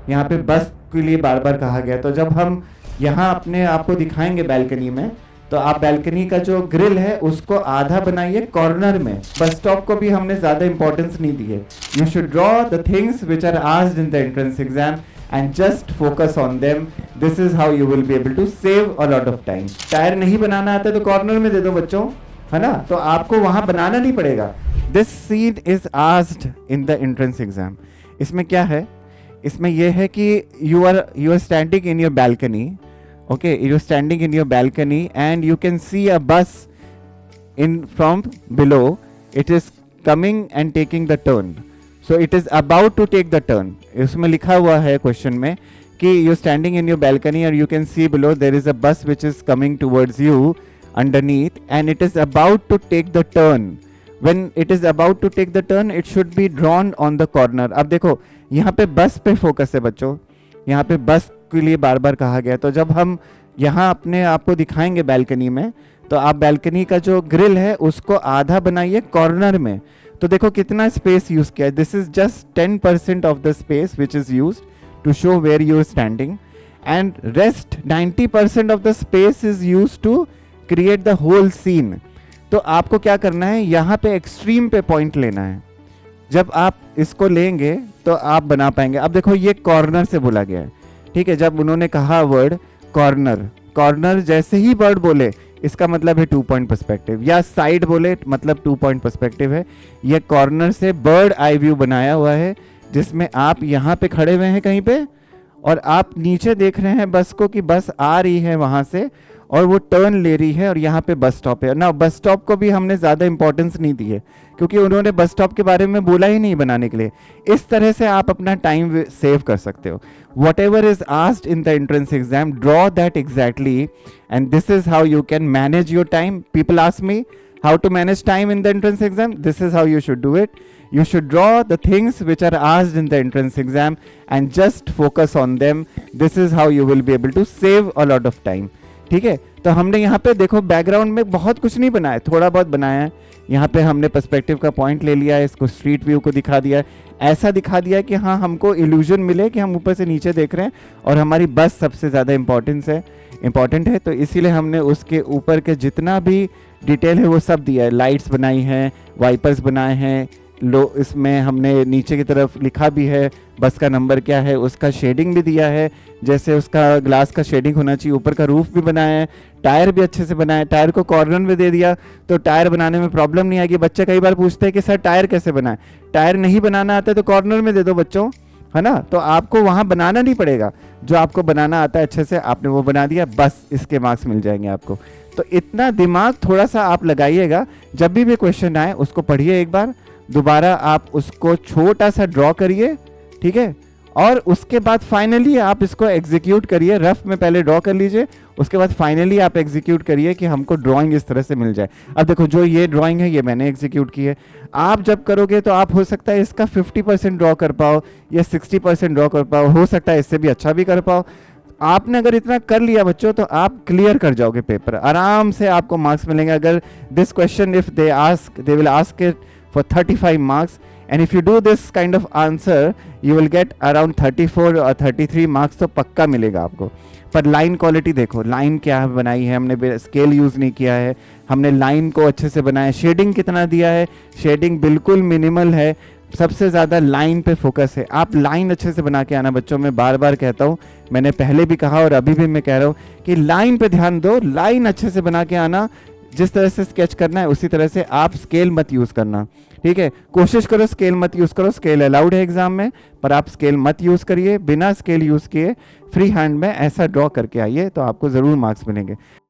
यहाँ पे बस के लिए बार बार कहा गया। तो जब हम यहाँ अपने आप को दिखाएंगे बैल्कनी में, तो आप बैल्कनी का जो ग्रिल है उसको आधा बनाइए कॉर्नर में। बस स्टॉप को भी हमने ज्यादा इंपॉर्टेंस नहीं दी है। You should draw the things which are asked in the entrance exam and just focus on them. This is how you will be able to save a lot of time. Tyre नहीं बनाना आता तो corner में दे दो बच्चों, है ना, तो आपको वहां बनाना नहीं पड़ेगा। This scene is asked in the entrance exam. इसमें क्या है, इसमें यह है कि you are standing in your balcony, okay, you're standing in your balcony and you can see a bus in from below. It is coming and taking the turn, so it is about to take the turn. इसमें लिखा हुआ है question में कि you're standing in your balcony and you can see below there is a bus which is coming towards you underneath and it is about to take the turn. When it is about to take the turn, it should be drawn on the corner. अब देखो यहाँ पे बस पे focus है बच्चों, यहाँ पे बस के लिए बार बार कहा गया। तो जब हम यहाँ अपने आप को दिखाएंगे बैल्कनी में, तो आप बैल्कनी का जो ग्रिल है उसको आधा बनाइए कॉर्नर में। तो देखो कितना स्पेस यूज किया है। This is just 10% of the space which is used to show where you are standing and rest 90% of the space is used to create the whole scene. तो आपको क्या करना है, यहाँ पे एक्सट्रीम पे पॉइंट लेना है। जब आप इसको लेंगे तो आप बना पाएंगे। अब देखो ये कॉर्नर से बोला गया है, ठीक है। जब उन्होंने कहा वर्ड कॉर्नर, कॉर्नर जैसे ही वर्ड बोले इसका मतलब है 2 पॉइंट पर्सपेक्टिव, या साइड बोले मतलब 2 पॉइंट पर्सपेक्टिव है। ये कॉर्नर से बर्ड आई व्यू बनाया हुआ है जिसमें आप यहाँ पे खड़े हुए हैं कहीं पे और आप नीचे देख रहे हैं बस को कि बस आ रही है वहां से और वो टर्न ले रही है और यहाँ पे बस स्टॉप है ना। बस स्टॉप को भी हमने ज़्यादा इंपॉर्टेंस नहीं दी है क्योंकि उन्होंने बस स्टॉप के बारे में बोला ही नहीं बनाने के लिए। इस तरह से आप अपना टाइम सेव कर सकते हो। What ever is asked in the entrance exam, draw that exactly and this is how you can manage your time. People ask me how to manage time in the entrance exam. This is how you should do it. You should draw the things which are asked in the entrance exam and just focus on them. This is how you will be able to save a lot of time. ठीक है, तो हमने यहाँ पे देखो background में बहुत कुछ नहीं बनाया, थोड़ा बहुत बनाया है। यहाँ पे हमने पर्सपेक्टिव का पॉइंट ले लिया है, इसको स्ट्रीट व्यू को दिखा दिया है, ऐसा दिखा दिया कि हाँ हमको इल्यूजन मिले कि हम ऊपर से नीचे देख रहे हैं और हमारी बस सबसे ज़्यादा इम्पॉर्टेंट है। तो इसीलिए हमने उसके ऊपर के जितना भी डिटेल है वो सब दिया है। लाइट्स बनाई हैं, वाइपर्स बनाए हैं, इसमें हमने नीचे की तरफ लिखा भी है बस का नंबर क्या है, उसका शेडिंग भी दिया है, जैसे उसका ग्लास का शेडिंग होना चाहिए। ऊपर का रूफ भी बनाया है, टायर भी अच्छे से बनाया है। टायर को कॉर्नर में दे दिया तो टायर बनाने में प्रॉब्लम नहीं आएगी। बच्चे कई बार पूछते हैं कि सर टायर कैसे बनाए, टायर नहीं बनाना आता है तो कॉर्नर में दे दो बच्चों, है ना, तो आपको वहाँ बनाना नहीं पड़ेगा। जो आपको बनाना आता है अच्छे से आपने वो बना दिया, बस इसके मार्क्स मिल जाएंगे आपको। तो इतना दिमाग थोड़ा सा आप लगाइएगा, जब भी क्वेश्चन आए उसको पढ़िए एक बार, दोबारा आप उसको छोटा सा ड्रॉ करिए, ठीक है, और उसके बाद फाइनली आप इसको एग्जीक्यूट करिए। रफ में पहले ड्रॉ कर लीजिए, उसके बाद फाइनली आप एग्जीक्यूट करिए कि हमको ड्राइंग इस तरह से मिल जाए। अब देखो जो ये ड्राइंग है ये मैंने एग्जीक्यूट की है। आप जब करोगे तो आप हो सकता है इसका 50% ड्रॉ कर पाओ या 60% ड्रॉ कर पाओ, हो सकता है इससे भी अच्छा भी कर पाओ। आपने अगर इतना कर लिया बच्चों तो आप क्लियर कर जाओगे पेपर, आराम से आपको मार्क्स मिलेंगे। अगर this question if they will ask it for 35 marks and if you do this kind of answer you will get around 34 or 33 marks तो पक्का मिलेगा आपको। पर लाइन क्वालिटी देखो, लाइन क्या बनाई है हमने, स्केल यूज नहीं किया है, हमने लाइन को अच्छे से बनाया। शेडिंग कितना दिया है, शेडिंग बिल्कुल मिनिमल है, सबसे ज़्यादा लाइन पे फोकस है। आप लाइन अच्छे से बना के आना बच्चों, मैं बार बार कहता हूँ, मैंने पहले भी कहा और अभी भी मैं कह रहा हूँ कि लाइन पे ध्यान दो, लाइन अच्छे से बना के आना। जिस तरह से स्केच करना है उसी तरह से आप स्केल मत यूज़ करना, ठीक है। कोशिश करो स्केल मत यूज़ करो, स्केल अलाउड है एग्जाम में, पर आप स्केल मत यूज़ करिए। बिना स्केल यूज़ किए फ्री हैंड में ऐसा ड्रॉ करके आइए तो आपको ज़रूर मार्क्स मिलेंगे।